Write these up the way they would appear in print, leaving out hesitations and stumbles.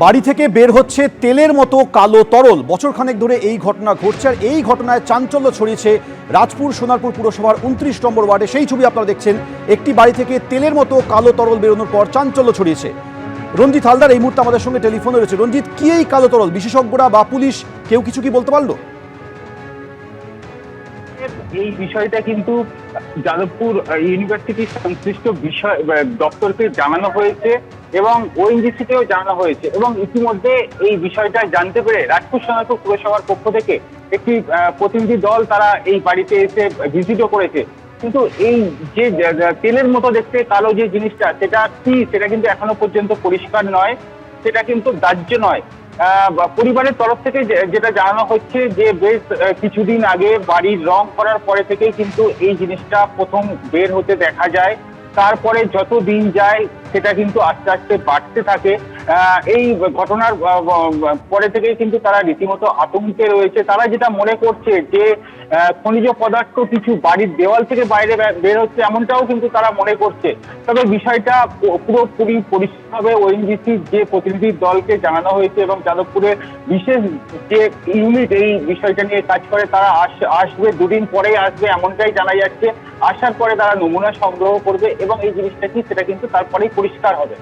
বাড়ি থেকে বের হচ্ছে তেলের মতো কালো তরল। বছরখানেক ধরে এই ঘটনা ঘটছে, আর এই ঘটনায় চাঞ্চল্য ছড়িয়েছে রাজপুর সোনারপুর পুরসভার 29 নম্বর ওয়ার্ডে। সেই ছবি আপনারা দেখছেন, একটি বাড়ি থেকে তেলের মতো কালো তরল বেরোনোর পর চাঞ্চল্য ছড়িয়েছে। রঞ্জিত হালদার এই মুহূর্তে আমাদের সঙ্গে টেলিফোনে রয়েছে। রঞ্জিত, কি এই কালো তরল? বিশেষজ্ঞরা বা পুলিশ কেউ কিছু কি বলতে পারলো? এই বিষয়টা কিন্তু যাদবপুর ইউনিভার্সিটি সংশ্লিষ্ট বিষয় দপ্তরকে জানানো হয়েছে এবং ওএনজিসিকেও জানানো হয়েছে, এবং ইতিমধ্যে এই বিষয়টা জানতে পেরে রাজপুর সোনারপুর পুরসভার পক্ষ থেকে একটি প্রতিনিধি দল তারা এই বাড়িতে এসে ভিজিটও করেছে। কিন্তু এই যে তেলের মতো দেখতে কালো যে জিনিসটা, সেটা কি, সেটা কিন্তু এখনো পর্যন্ত পরিষ্কার নয়, সেটা কিন্তু দাহ্য নয়। পরিবারের তরফ থেকে যেটা জানানো হচ্ছে যে বেশ কিছুদিন আগে বাড়ির রং করার পরে থেকেই কিন্তু এই জিনিসটা প্রথম বের হতে দেখা যায়। তারপরে যত দিন যায় সেটা কিন্তু আস্তে আস্তে বাড়তে থাকে। এই ঘটনার পরে থেকেই কিন্তু তারা রীতিমতো আতঙ্কে রয়েছে। তারা যেটা মনে করছে যে খনিজ পদার্থ কিছু বাড়ির দেওয়াল থেকে বাইরে বের হচ্ছে, এমনটাও কিন্তু তারা মনে করছে। তবে বিষয়টা পুরোপুরি পরিষ্কারভাবে ওএনজিসির যে প্রতিনিধি দলকে জানানো হয়েছে এবং যাদবপুরের বিশেষ যে ইউনিট এই বিষয়টা নিয়ে কাজ করে, তারা আসবে, দুদিন পরেই আসবে এমনটাই জানা যাচ্ছে। আসার পরে তারা নমুনা সংগ্রহ করবে এবং এই জিনিসটা কি সেটা কিন্তু তারপরেই পরিষ্কার হবে।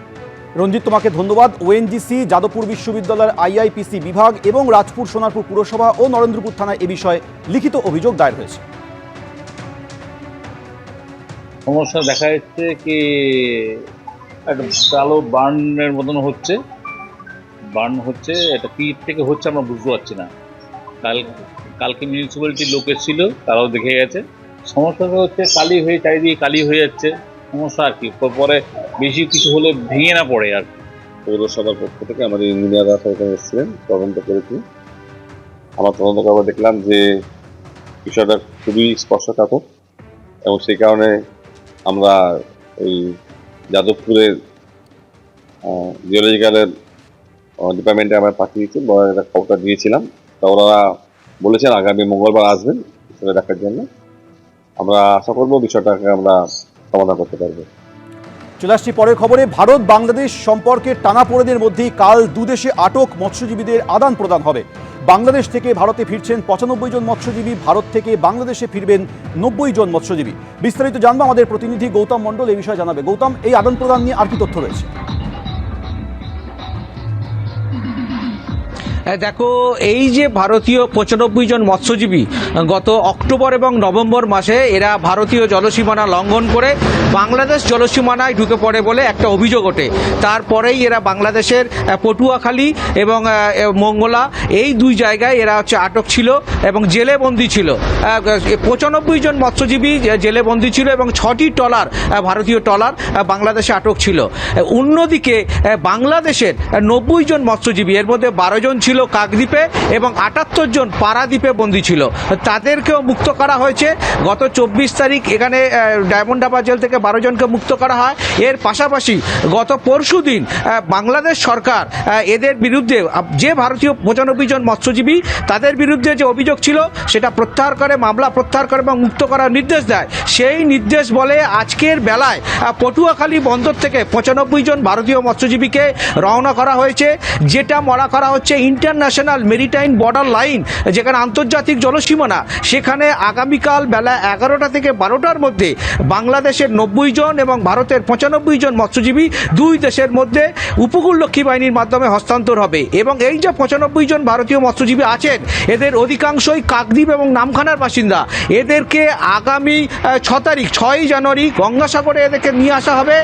রঞ্জিত, তোমাকে ধন্যবাদ। ওএনজিসি, যাদবপুর বিশ্ববিদ্যালয়ের আইআইপিসি বিভাগ এবং রাজপুর সোনারপুর পুরসভা ও নরেন্দ্রপুর থানায় এ বিষয়ে লিখিত অভিযোগ দায়ের হয়েছে। সমস্যা দেখা যাচ্ছে কি একটা কালো বার্নের মতন হচ্ছে, এটা কি থেকে হচ্ছে আমরা বুঝতে পারছি না। কালকে মিউনিসিপ্যালিটির লোক এসেছিল, তারাও দেখে গেছে। সমস্যাটা হচ্ছে কালি হয়ে চারিদিকে কালি হয়ে যাচ্ছে, সমস্যা আর কি। পরে বেশি কিছু হলে ভেঙে না পড়ে আর কি। পৌরসভার পক্ষ থেকে আমাদের ইঞ্জিনিয়াররা সেখানে এসেছিলেন, তদন্ত করেছি। আমার তদন্ত করে দেখলাম যে বিষয়টা খুবই স্পর্শকাতর, এবং সেই কারণে আমরা এই যাদবপুরের জিওলজিক্যালের ডিপার্টমেন্টে আমরা পাঠিয়েছি, বড় একটা খবরটা দিয়েছিলাম। তা ওরা বলেছেন আগামী মঙ্গলবার আসবেন বিষয়টা দেখার জন্য। আমরা আশা করবো বিষয়টাকে আমরা সমাধান করতে পারবো। চলে আসছি পরের খবরে। ভারত বাংলাদেশ সম্পর্কের টানাপোড়েনের মধ্যেই কাল দুদেশে আটক মৎস্যজীবীদের আদান প্রদান হবে। বাংলাদেশ থেকে ভারতে ফিরছেন 95 জন মৎস্যজীবী, ভারত থেকে বাংলাদেশে ফিরবেন 90 জন মৎস্যজীবী। বিস্তারিত জানবো, আমাদের প্রতিনিধি গৌতম মণ্ডল এই বিষয়ে জানাবে। গৌতম, এই আদান প্রদান নিয়ে আর কি তথ্য রয়েছে? দেখো, এই যে ভারতীয় 95 জন মৎস্যজীবী গত অক্টোবর এবং নভেম্বর মাসে এরা ভারতীয় জলসীমানা লঙ্ঘন করে বাংলাদেশ জলসীমানায় ঢুকে পড়ে বলে একটা অভিযোগ ওঠে। তারপরেই এরা বাংলাদেশের পটুয়াখালী এবং মঙ্গলা এই দুই জায়গায় এরা আটক ছিল এবং জেলে বন্দী ছিল। 95 জন মৎস্যজীবী জেলে বন্দী ছিল এবং 6টি ট্রলার, ভারতীয় ট্রলার বাংলাদেশে আটক ছিল। অন্যদিকে বাংলাদেশের 90 জন মৎস্যজীবী, এর মধ্যে 12 জন ছিল কাকদ্বীপে এবং 78 জন পারাদ্বীপে বন্দী ছিল। তাদেরকেও মুক্ত করা হয়েছে গত 24 তারিখ। এখানে ডায়মন্ড হারবার জেল থেকে 12 জনকে মুক্ত করা হয়। এর পাশাপাশি গত পরশু দিন বাংলাদেশ সরকার এদের বিরুদ্ধে, যে ভারতীয় 95 জন মৎস্যজীবী তাদের বিরুদ্ধে যে অভিযোগ ছিল সেটা প্রত্যাহার করে, মামলা প্রত্যাহার করে এবং মুক্ত করার নির্দেশ দেয়। সেই নির্দেশ বলে আজকের বেলায় পটুয়াখালী বন্দর থেকে 95 জন ভারতীয় মৎস্যজীবীকে রওনা করা হয়েছে, যেটা মরা করা হচ্ছে ইন্টারন্যাশনাল মেরিটাইম বর্ডার লাইন, যেখানে আন্তর্জাতিক জলসীমানা। সেখানে আগামীকাল বেলা 11টা থেকে 12টার মধ্যে বাংলাদেশের 90 জন এবং ভারতের 95 জন মৎস্যজীবী দুই দেশের মধ্যে উপকূলরক্ষী বাহিনীর মাধ্যমে হস্তান্তর হবে। এবং এই যে 95 জন ভারতীয় মৎস্যজীবী আছেন, এদের অধিকাংশই কাকদ্বীপ এবং নামখানার বাসিন্দা। এদেরকে আগামী 6 জানুয়ারি গঙ্গাসাগরে এদেরকে নিয়ে আসা হবে।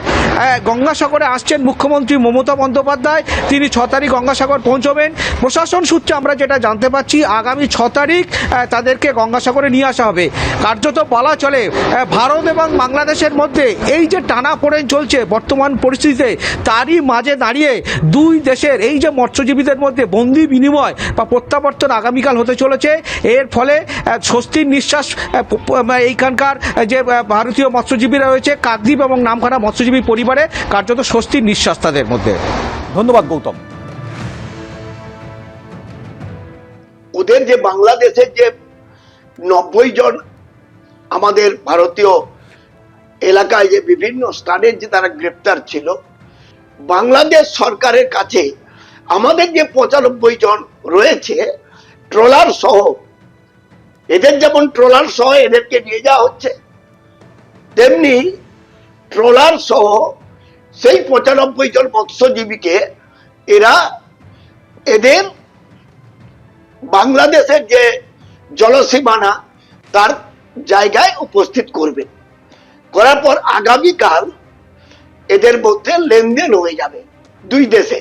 গঙ্গাসাগরে আসছেন মুখ্যমন্ত্রী মমতা বন্দ্যোপাধ্যায়, তিনি 6 তারিখ গঙ্গাসাগর পৌঁছবেন। প্রশাসন সূত্রে আমরা যেটা জানতে পাচ্ছি, আগামী 6 তারিখ তাদেরকে গঙ্গাসাগরে নিয়ে আসা হবে। কার্যত বলা চলে ভারত এবং বাংলাদেশের মধ্যে এই যে টানাপোড়েন চলছে বর্তমান পরিস্থিতিতে, তারই মাঝে দাঁড়িয়ে দুই দেশের এই যে মৎস্যজীবীদের মধ্যে বন্দি বিনিময় বা প্রত্যাবর্তন আগামীকাল হতে চলেছে। এর ফলে স্বস্তির নিঃশ্বাস এইখানকার যে ভারতীয় মৎস্যজীবীরা রয়েছে, কাকদ্বীপ এবং নামখানা মৎস্যজীবী পরিবারে কার্যত স্বস্তির নিঃশ্বাস তাদের মধ্যে। ধন্যবাদ গৌতম। ওদের যে বাংলাদেশের যে 90 জন আমাদের ভারতীয় এলাকায় যে বিভিন্ন স্থানে যে তারা গ্রেপ্তার ছিল, বাংলাদেশ সরকারের কাছে আমাদের যে 95 জন রয়েছে ট্রলার সহ, এদের যেমন ট্রলার সহ এদেরকে নিয়ে যাওয়া হচ্ছে, তেমনি ট্রলার সহ সেই 95 জন মৎস্যজীবীকে এদের বাংলাদেশের যে জলসীমানা তার জায়গায় উপস্থিত করবে। করার পর আগামীকাল এদের মধ্যে লেনদেন হয়ে যাবে দুই দেশে।